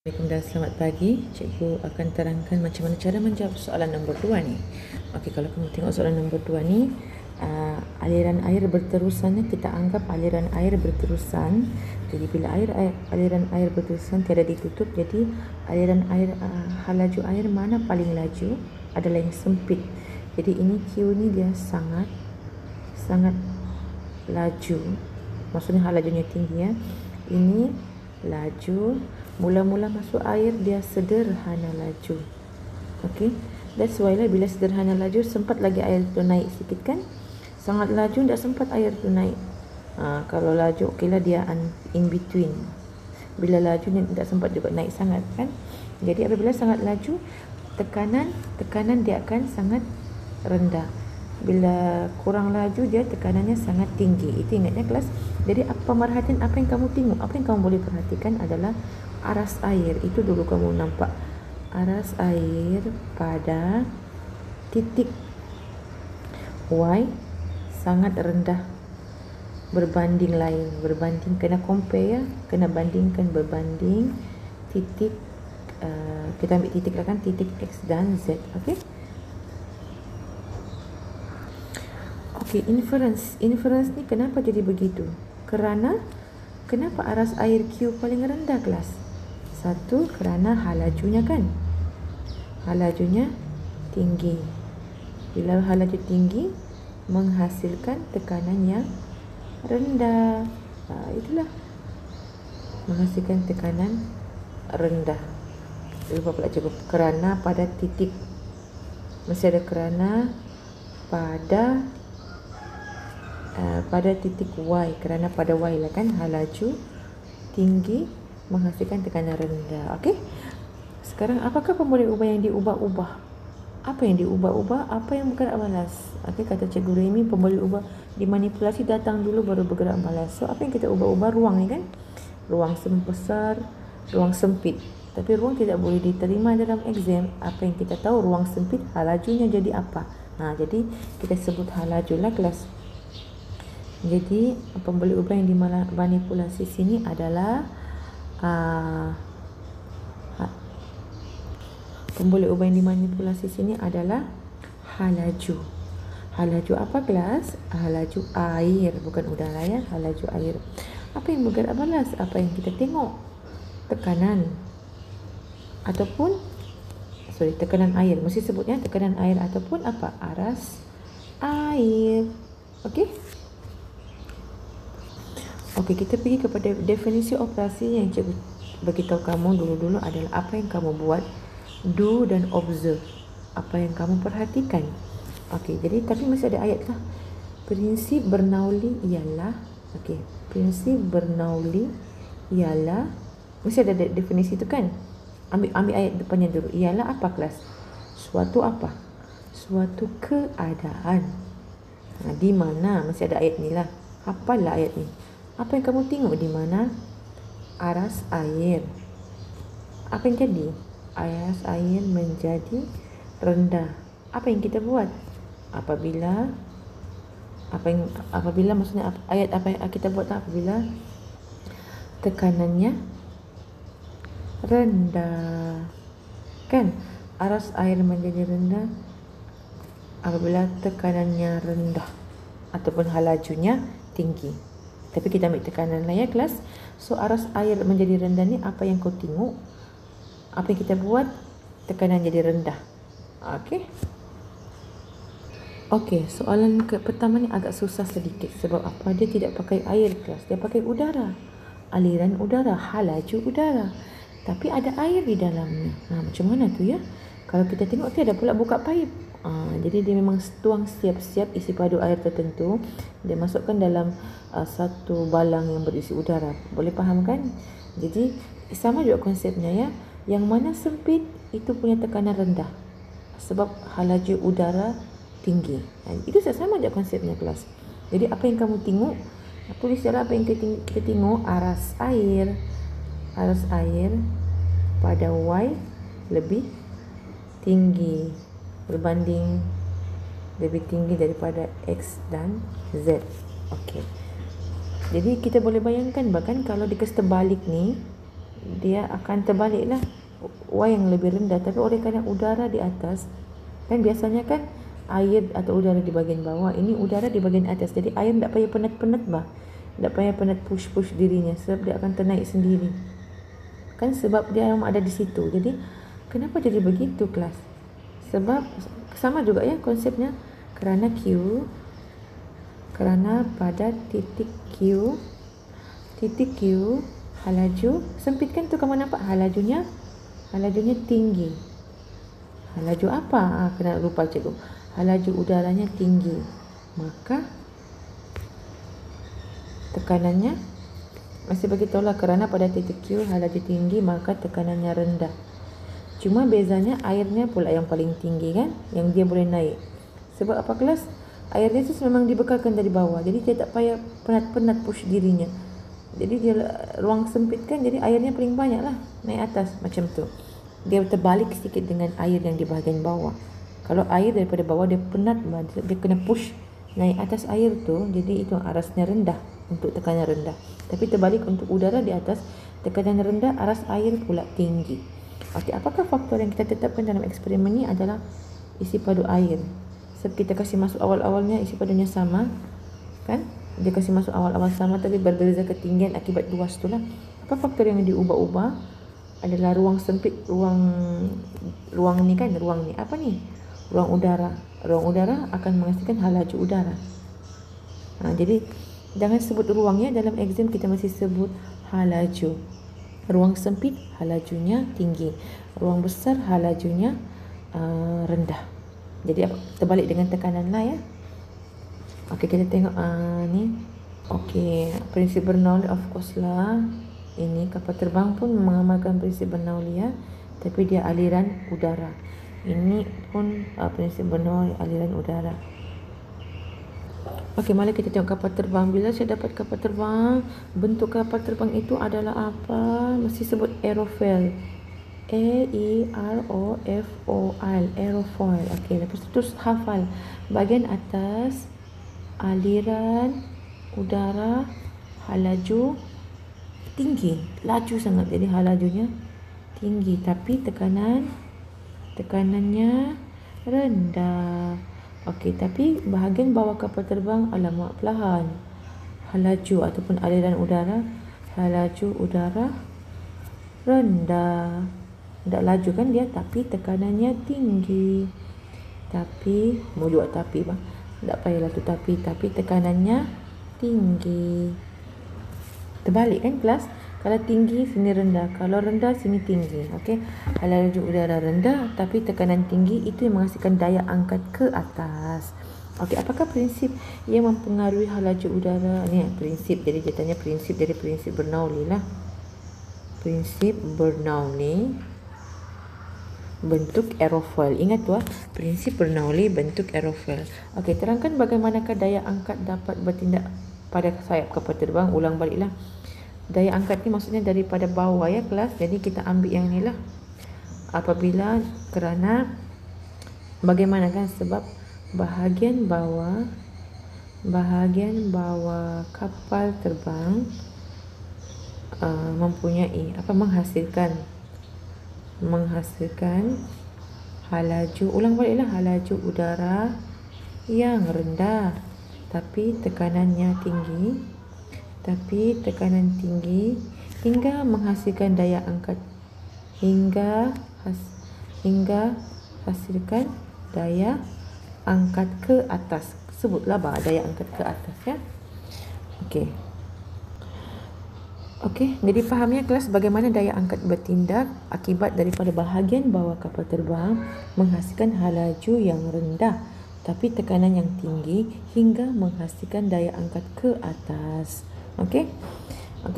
Assalamualaikum dan selamat pagi. Cikgu akan terangkan macam mana cara menjawab soalan nombor 2 ni. Okey, kalau kamu tengok soalan nombor 2 ni, aliran air berterusannya kita anggap aliran air berterusan. Jadi bila aliran air berterusan tiada ditutup, jadi aliran air laju air mana paling laju adalah yang sempit. Jadi ini Q ni dia sangat laju. Maksudnya lajunya tinggi ya. Ini laju, mula-mula masuk air dia sederhana laju. Okey, that's why lah bila sederhana laju sempat lagi air tu naik sikit kan. Sangat laju tak sempat air tu naik. Kalau laju okeylah dia in between. Bila laju ni tak sempat juga naik sangat kan. Jadi apabila sangat laju, tekanan dia akan sangat rendah. Bila kurang laju dia tekanannya sangat tinggi. Itu ingatnya kelas. Jadi pemerhatian apa yang kamu tengok, apa yang kamu boleh perhatikan adalah aras air. Itu dulu kamu nampak aras air pada titik Y sangat rendah berbanding lain. Berbanding, kena compare ya, kena bandingkan berbanding titik kita ambil titik lah kan, titik X dan Z. Okey. Okey, inference ni kenapa jadi begitu? Kenapa aras air Q paling rendah kelas? Satu, kerana lajunya kan, lajunya tinggi. Bila laju tinggi menghasilkan tekanan yang rendah. Itulah menghasilkan tekanan rendah. Lupa pula cukup. Kerana pada titik, mesti ada kerana pada titik Y. Kerana pada Y lah kan, laju tinggi menghasilkan tekanan rendah. Okey. Sekarang apakah pemboleh ubah yang diubah-ubah? Apa yang diubah-ubah? Apa yang bergerak balas? Okey, kata Cikgu Remy, pemboleh ubah dimanipulasi datang dulu baru bergerak balas. So apa yang kita ubah-ubah? Ruang ni kan. Ruang besar, ruang sempit. Tapi ruang tidak boleh diterima dalam exam. Apa yang kita tahu, ruang sempit lajunya jadi apa? Jadi kita sebut laju lah kelas. Jadi pemboleh ubah yang dimanipulasi sini adalah pemboleh ubah yang dimanipulasi sini adalah laju. Laju apa kelas? Laju air, bukan udara ya. Laju air. Apa yang bergerak balas? Apa yang kita tengok? Tekanan ataupun tekanan air. Mesti sebutnya tekanan air ataupun apa? Aras air. Okey. Okey, kita pergi kepada definisi operasi yang cikgu beritahu kamu dulu-dulu adalah apa yang kamu buat, do dan observe. Apa yang kamu perhatikan. Okey, jadi tapi masih ada ayat lah. Prinsip Bernoulli ialah, okey, prinsip Bernoulli ialah, mesti ada definisi tu kan. Ambil ayat depannya dulu. Ialah apa kelas? Suatu apa? Suatu keadaan. Di mana? Mesti ada ayat ni lah. Apalah ayat ni? Apa yang kamu tengok di mana? Aras air. Apa yang jadi? Aras air menjadi rendah. Apa yang kita buat? Apabila maksudnya ayat apa yang kita buat apabila tekanannya rendah. Kan? Aras air menjadi rendah apabila tekanannya rendah ataupun lajunya tinggi. Tapi kita ambil tekanan lah ya kelas. So aras air menjadi rendah ni apa yang kau tengok? Apa yang kita buat? Tekanan jadi rendah. Okey. Okey, soalan pertama ni agak susah sedikit. Sebab apa? Dia tidak pakai air kelas. Dia pakai udara. Aliran udara, laju udara. Tapi ada air di dalamnya. Macam mana tu ya? Kalau kita tengok tu ada pula buka paip. Jadi dia memang tuang siap-siap isi padu air tertentu. Dia masukkan dalam satu balang yang berisi udara. Boleh faham kan? Jadi sama juga konsepnya ya. Yang mana sempit itu punya tekanan rendah. Sebab laju udara tinggi. Itu sama juga konsepnya kelas. Jadi apa yang kamu tengok? Tulis apa yang kita tengok. Aras air pada Y lebih tinggi berbanding lebih tinggi daripada X dan Z. Okey. Jadi kita boleh bayangkan bahkan kalau dikes terbalik ni, dia akan terbaliklah, Y yang lebih rendah. Tapi oleh kerana udara di atas, kan biasanya kan air atau udara di bahagian bawah, ini udara di bahagian atas, jadi air tak payah penat-penat bah, tak payah penat push dirinya, sebab dia akan ternaik sendiri kan, sebab dia memang ada di situ. Jadi kenapa jadi begitu kelas? Sebab sama juga ya konsepnya, kerana pada titik Q halaju sempitkan tu, kamu nampak halajunya tinggi. Halaju apa? Kena lupa cikgu. Halaju udaranya tinggi, maka tekanannya masih beritahulah, kerana pada titik Q halaju tinggi maka tekanannya rendah. Cuma bezanya airnya pula yang paling tinggi kan, yang dia boleh naik. Sebab apa kelas? Airnya tu memang dibekalkan dari bawah, jadi dia tak payah penat-penat push dirinya. Jadi dia ruang sempit kan, jadi airnya paling banyak lah naik atas macam tu. Dia terbalik sedikit dengan air yang di bahagian bawah. Kalau air daripada bawah dia penat, dia kena push naik atas air tu, jadi itu arasnya rendah untuk tekanan rendah. Tapi terbalik untuk udara di atas, tekanan rendah, aras air pula tinggi. Okey, apakah faktor yang kita tetapkan dalam eksperimen ni adalah isi padu air. Sebab kita kasih masuk awal-awalnya isi padunya sama kan, dia kasih masuk awal-awal sama tapi berbeza ketinggian akibat luas tu lah. Apa faktor yang diubah-ubah adalah ruang sempit, ruang ni kan, ruang ni apa ni, ruang udara. Ruang udara akan menghasilkan halaju udara. Jadi jangan sebut ruangnya, dalam exam kita masih sebut halaju. Ruang sempit halajunya tinggi, ruang besar halajunya rendah. Jadi terbalik dengan tekanan lah ya. Okey, kita tengok ni. Okey, prinsip Bernoulli of course lah. Ini kapal terbang pun mengamalkan prinsip Bernoulli ya, tapi dia aliran udara. Ini pun prinsip Bernoulli, aliran udara. Okey, mari kita tengok kapal terbang. Bila saya dapat kapal terbang, bentuk kapal terbang itu adalah apa? Mesti sebut aerofoil. A-E-R-O-F-O-I-L, aerofoil. Okey, lepas tu terus hafal. Bahagian atas aliran udara, halaju tinggi, laju sangat, jadi halajunya tinggi, tapi tekanannya rendah. Okey, tapi bahagian bawah kapal terbang alamak perlahan. Halaju ataupun aliran udara, halaju udara rendah. Tak laju kan dia, tapi tekanannya tinggi. Tapi mau buat tapi bang, tak payahlah tu tapi tekanannya tinggi. Terbalik kan kelas? Kalau tinggi sini rendah, kalau rendah sini tinggi. Okey, halaju udara rendah tapi tekanan tinggi, itu yang menghasilkan daya angkat ke atas. Okey, apakah prinsip yang mempengaruhi halaju udara? Ni prinsip, jadi dia tanya prinsip dari prinsip Bernoulli lah. Prinsip Bernoulli bentuk aerofoil. Ingat tu prinsip Bernoulli bentuk aerofoil. Okey, terangkan bagaimanakah daya angkat dapat bertindak pada sayap kapal terbang. Ulang baliklah. Daya angkat ni maksudnya daripada bawah ya kelas. Jadi kita ambil yang ni lah. Apabila kerana bagaimana kan, sebab bahagian bawah kapal terbang mempunyai menghasilkan halaju, ulang baliklah, halaju udara yang rendah tapi tekanannya tinggi, hingga menghasilkan daya angkat, hingga hasilkan daya angkat ke atas. Sebutlah daya angkat ke atas ya. Okey, jadi faham ya kelas bagaimana daya angkat bertindak akibat daripada bahagian bawah kapal terbang menghasilkan halaju yang rendah tapi tekanan yang tinggi hingga menghasilkan daya angkat ke atas. Okey,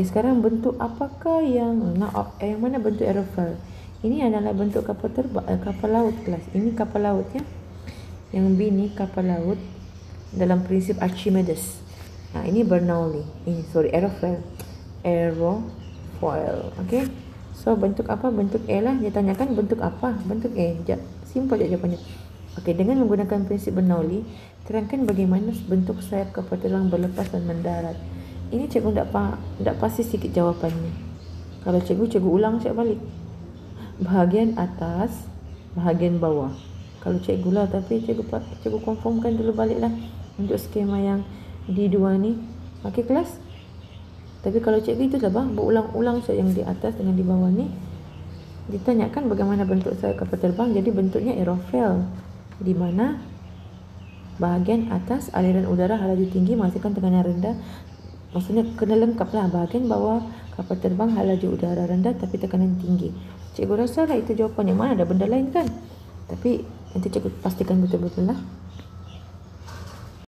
sekarang bentuk apakah yang mana bentuk aerofoil? Ini adalah bentuk kapal terbang, kapal laut kelas. Ini kapal laut ya. Yang B ni kapal laut dalam prinsip Archimedes. Ini Bernoulli. Aerofoil. Okey. So bentuk apa? Bentuk A lah. Dia tanyakan bentuk apa? Bentuk A. Simple je jawapannya. Okey, dengan menggunakan prinsip Bernoulli, terangkan bagaimana bentuk sayap kapal terbang berlepas dan mendarat. Ini cikgu tak pasti sikit jawapannya. Kalau cikgu ulang cek balik. Bahagian atas, bahagian bawah. Kalau cikgu lah, tapi cikgu confirmkan dulu balik lah untuk skema yang D2 ni. Okey kelas. Tapi kalau cikgu itu lah bang, berulang-ulang yang di atas dengan di bawah ni. Ditanyakan bagaimana bentuk sayap kapal terbang, jadi bentuknya aerofoil, di mana bahagian atas aliran udara halaju tinggi menghasilkan tekanan rendah. Maksudnya kena lengkap lah, bahagian bawah kapal terbang halaju udara rendah tapi tekanan tinggi. Cikgu rasa lah itu jawapannya, mana ada benda lain kan. Tapi nanti cikgu pastikan betul-betul lah.